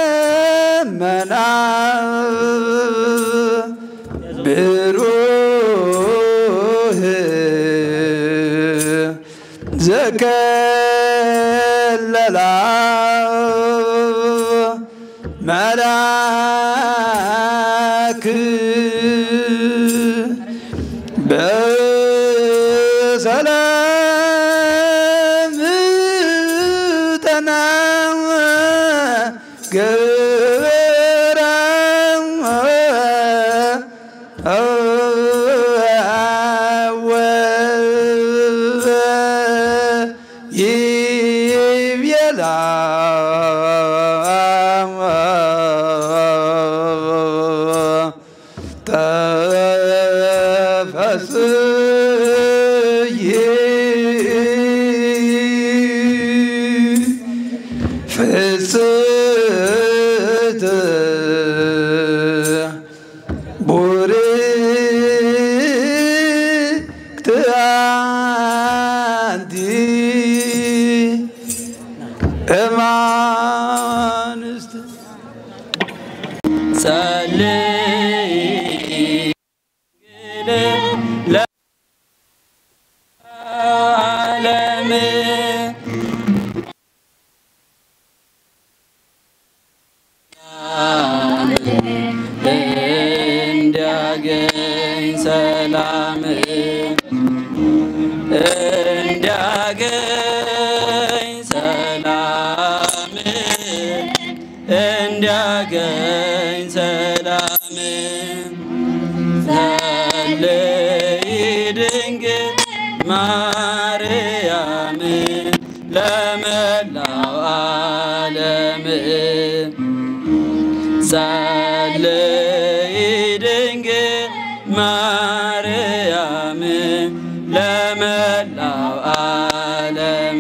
ደመና ብሩህ ዘከለላ መላክ በሰላም ጠና ገብራ ይቤላ ተፈስ ለዓለም እንዲያገኝ ሰላም እንዲያገኝ ሰላም እንዲያገኝ ሰላም ጸልይ ድንግል ማርያም ለመላው ዓለም ጸልይ ድንግል ማርያም ለመላው ዓለም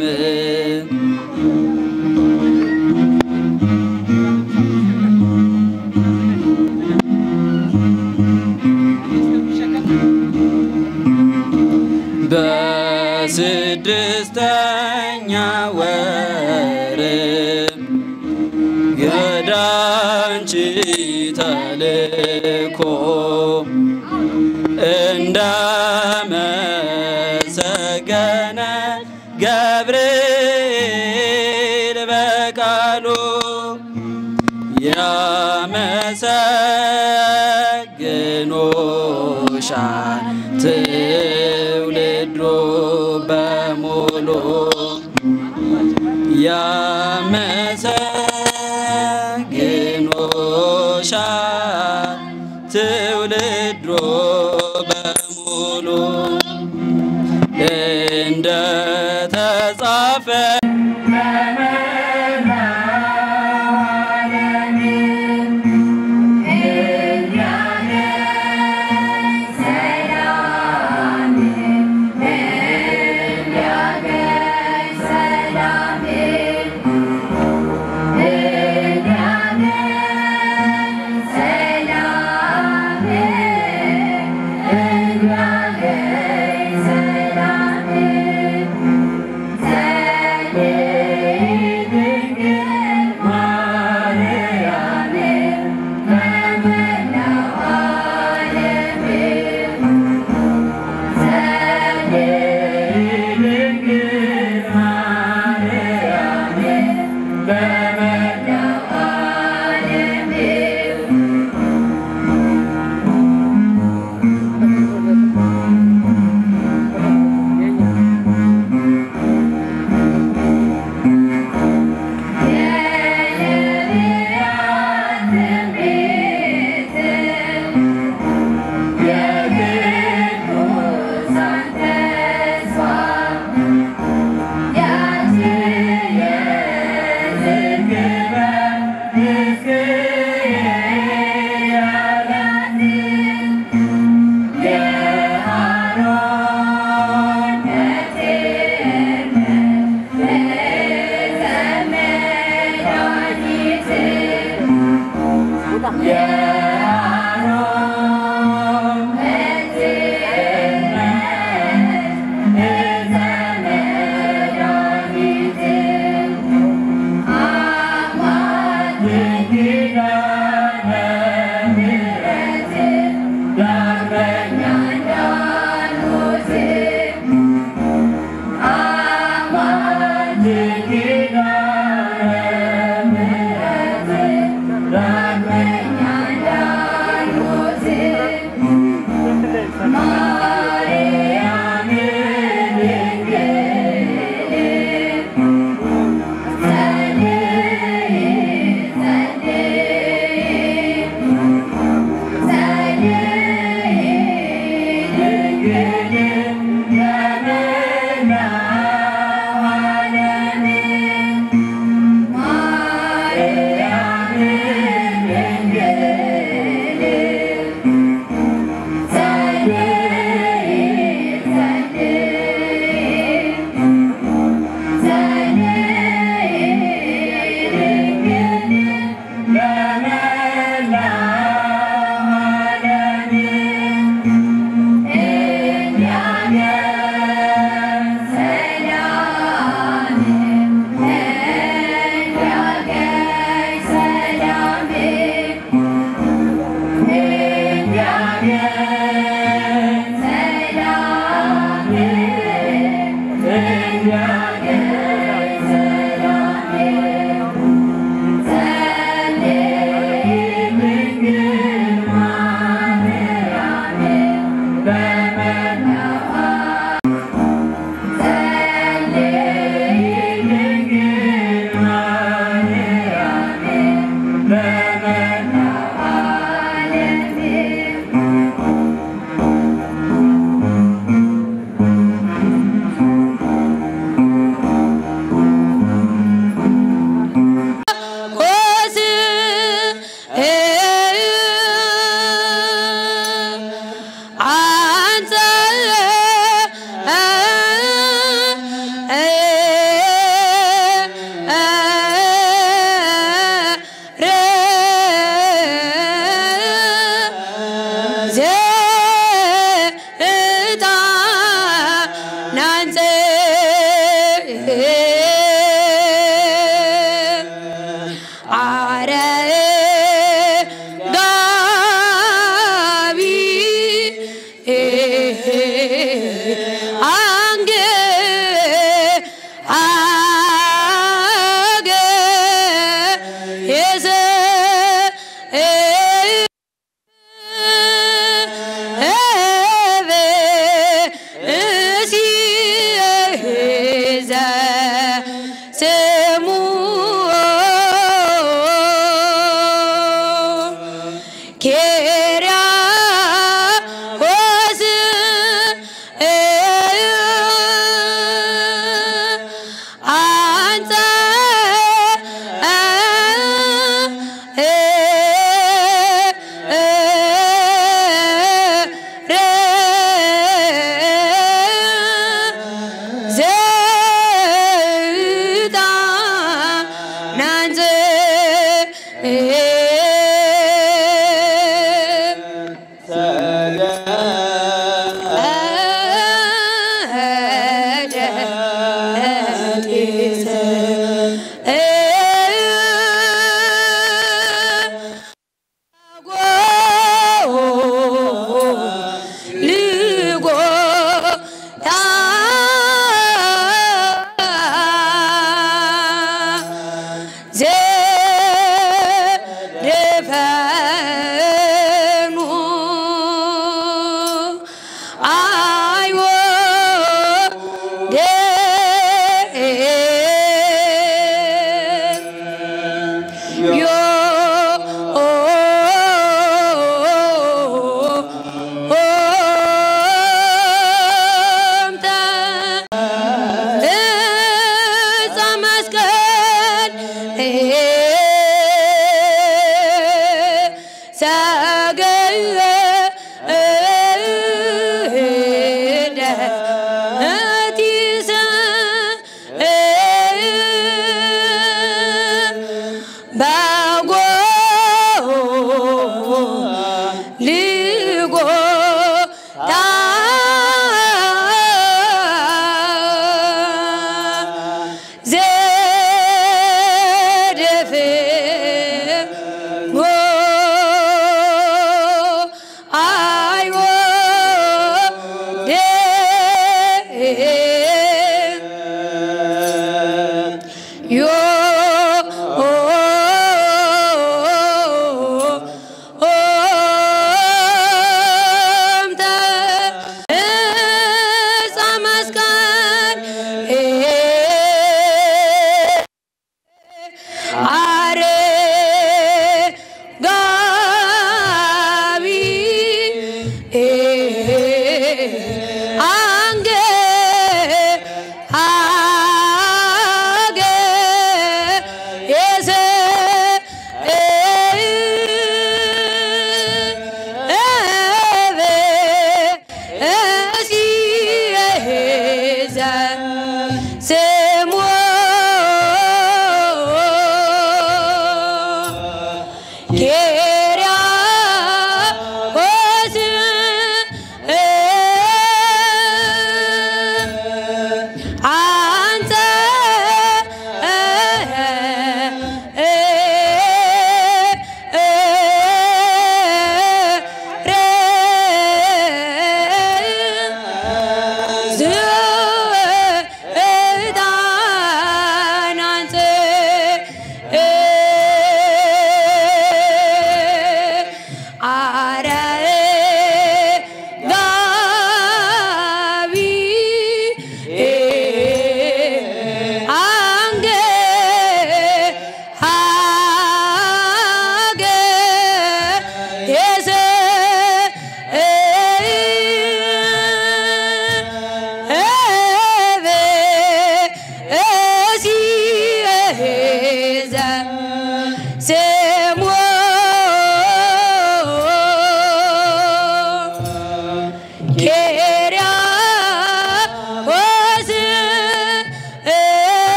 በስድስተኛ ወር ገዳንቺ ተልኮ እንዳመሰገነ ገብርኤል በቃሉ ያመሰግኖሻል ትውልዱ በሙሉ ያመሰግኖሻል ትውልዱ በሙሉ እንደተጻፈ Yeah.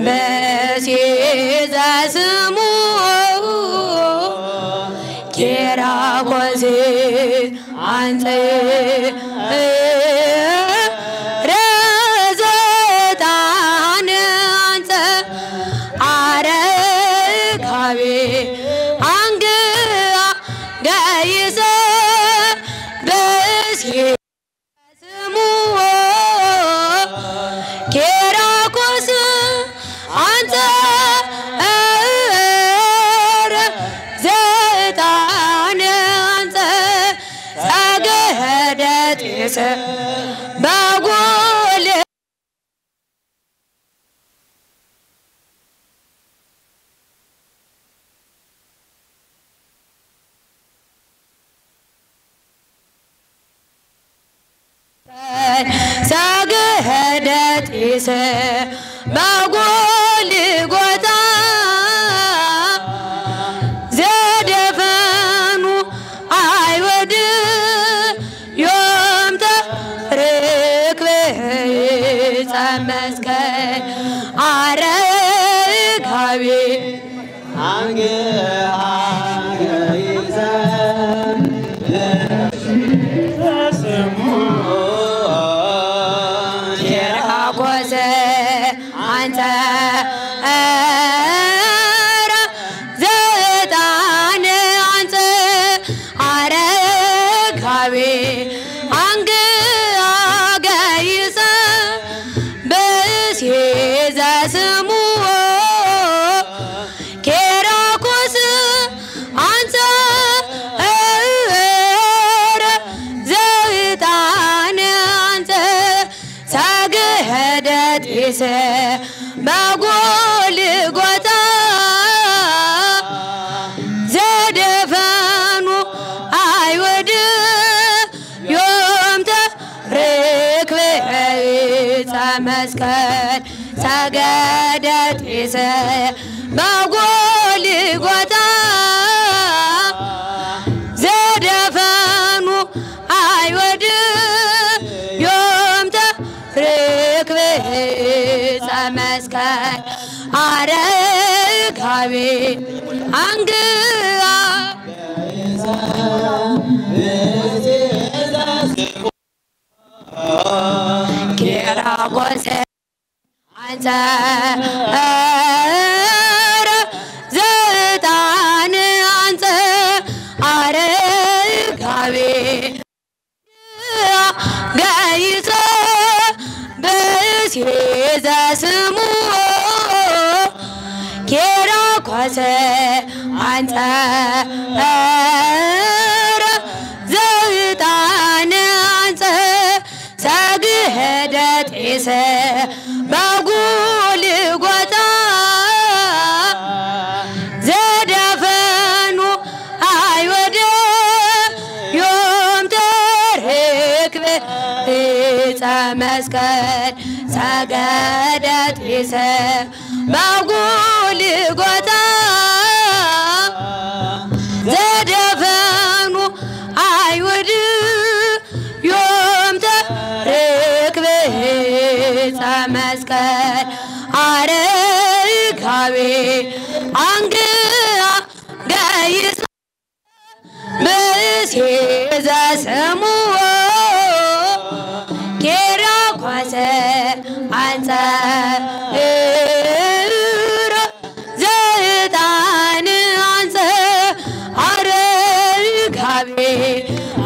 በሲዛ ስሙ ኪራኮስ አንተ ረዘጣን አንተ አረካቤ አንግ ገይሰ በሲዛ ስሙ ኪራኮስ አንተ ዘጣን አንተ ጸገደጢስ በጎል ጸገደጢስ በጎልጎታ ዘደፈኑ አይወድ ዮም ተርክበ ዕፀ መስቀል አረጋዊ ኪራኮስ አንተ ዘጣን አንተ አረጋዊ አንግ አገይሰ በሲዛ ስሙ ኪራኮስ አንተ ዘጣን አንተ ጸገደጢስ በጎልጎታ ዘደፈኑ አይወድ ዮም ተርክበ ዕፀ መስቀል ጸገደጢስ በጎልጎታ ዘደፈኑ አይወድ ዮም ተርክበ ዕፀ መስቀል አረጋዊ አንግአ ኪራኮስ አንተ ዘጣን አንተ አረጋዊ ገይሰ በሲዛ ስሙ ኪራኮስ አንተ ዘጣን አንተ ጸገደጢስ በጎልጎታ ዘደፈኑ አይወድ ዮም ተርክበ ዕፀ መስቀል ጸገደጢስ በጎልጎታ ዘደፈኑ አይወድ ዮም ተርክበ ዕፀ መስቀል አረጋዊ አንግአ ገይሰ በሲዛ ስሙ ኪራኮስ አንተ ዘጣን አንተ አረጋዊ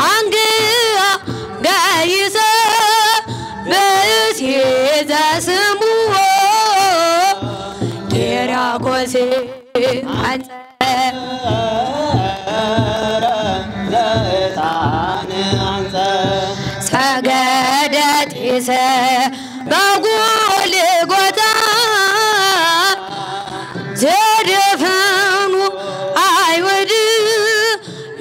አንግአ ገይሰ በሲዛ ስሙ ኪራኮስ አንተ ጸገደጢስ በጎልጎታ ዘደፈኑ አይወድ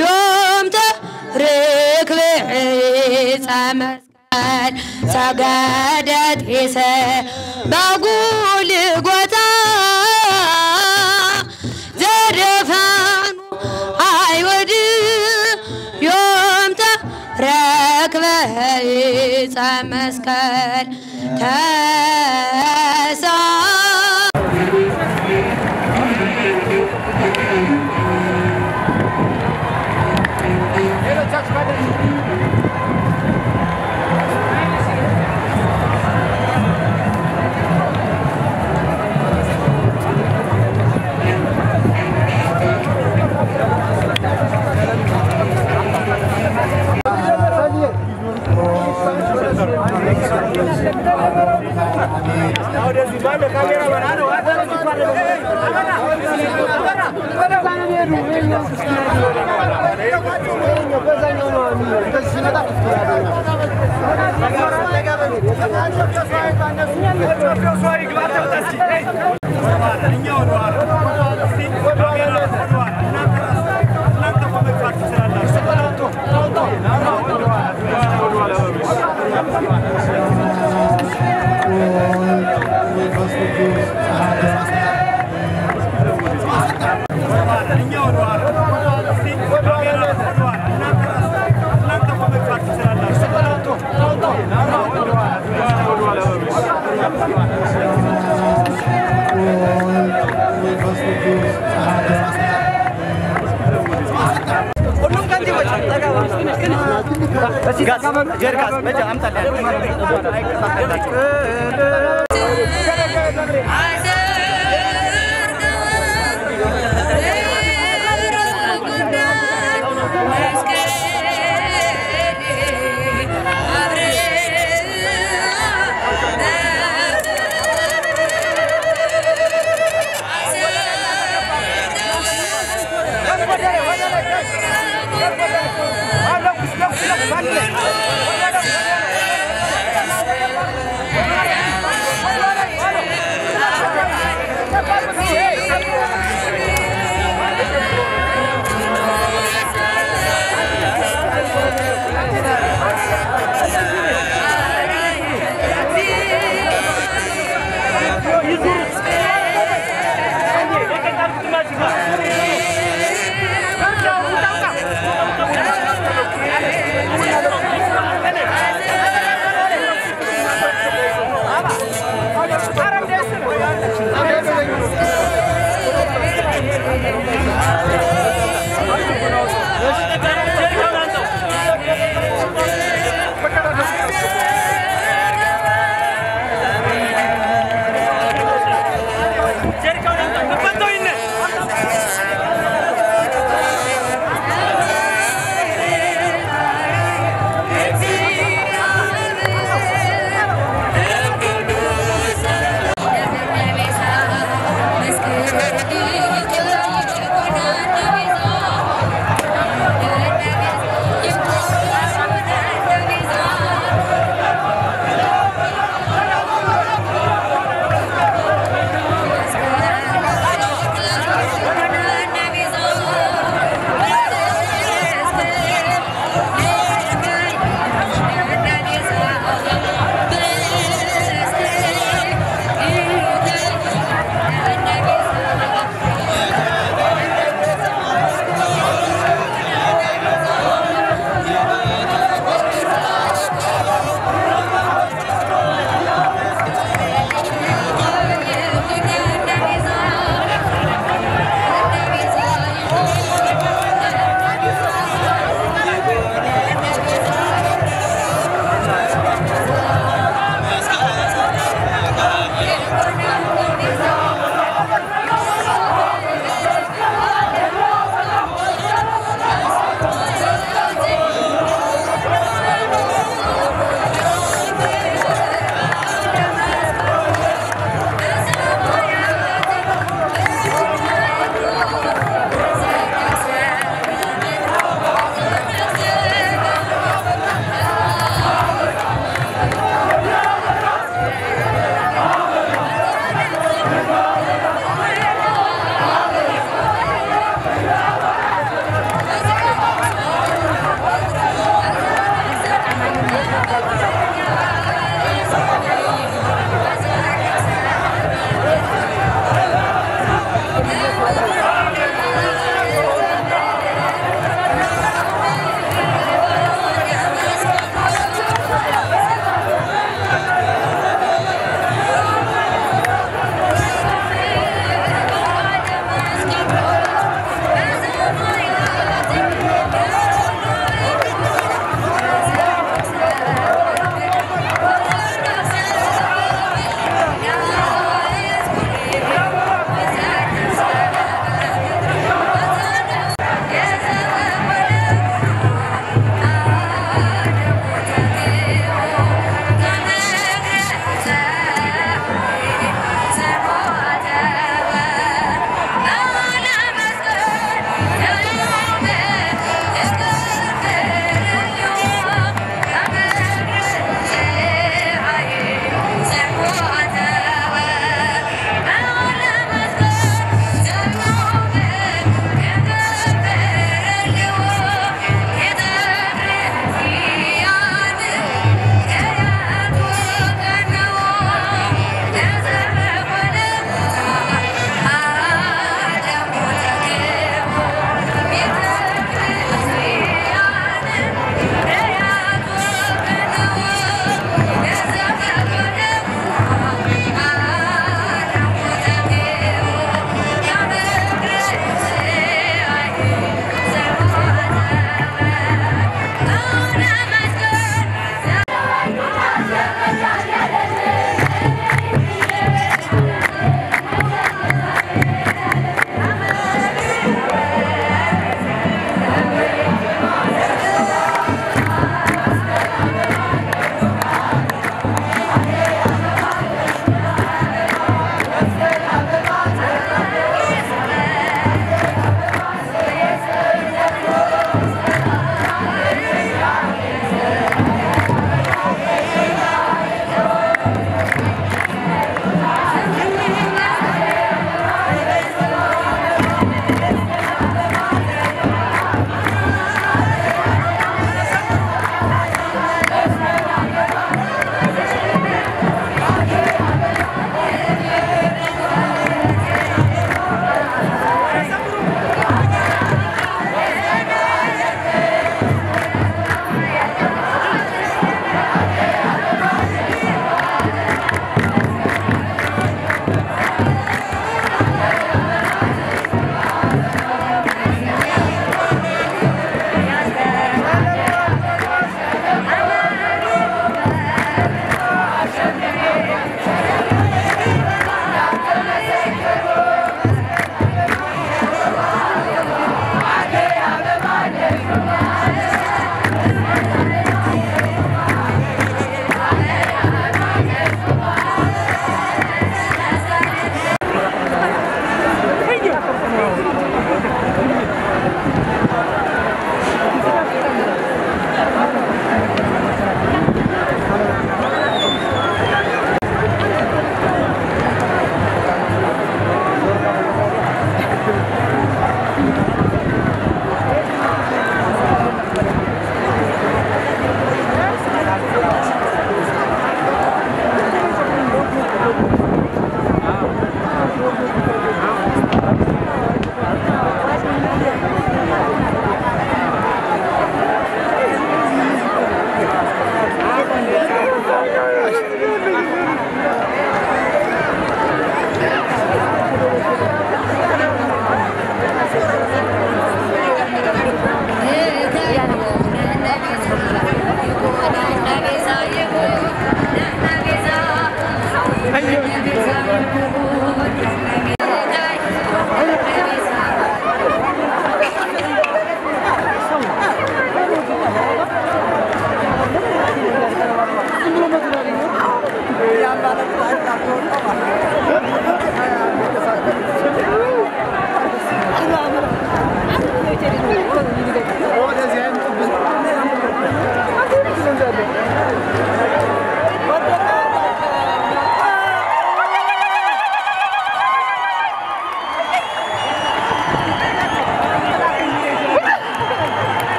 ዮም ተርክበ ዕፀ መስቀል ጸገደጢስ በጎልጎታ ዘደፈኑ አይወድ ዮም ተርክበ ዕፀ መስቀል ተሳ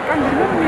I'm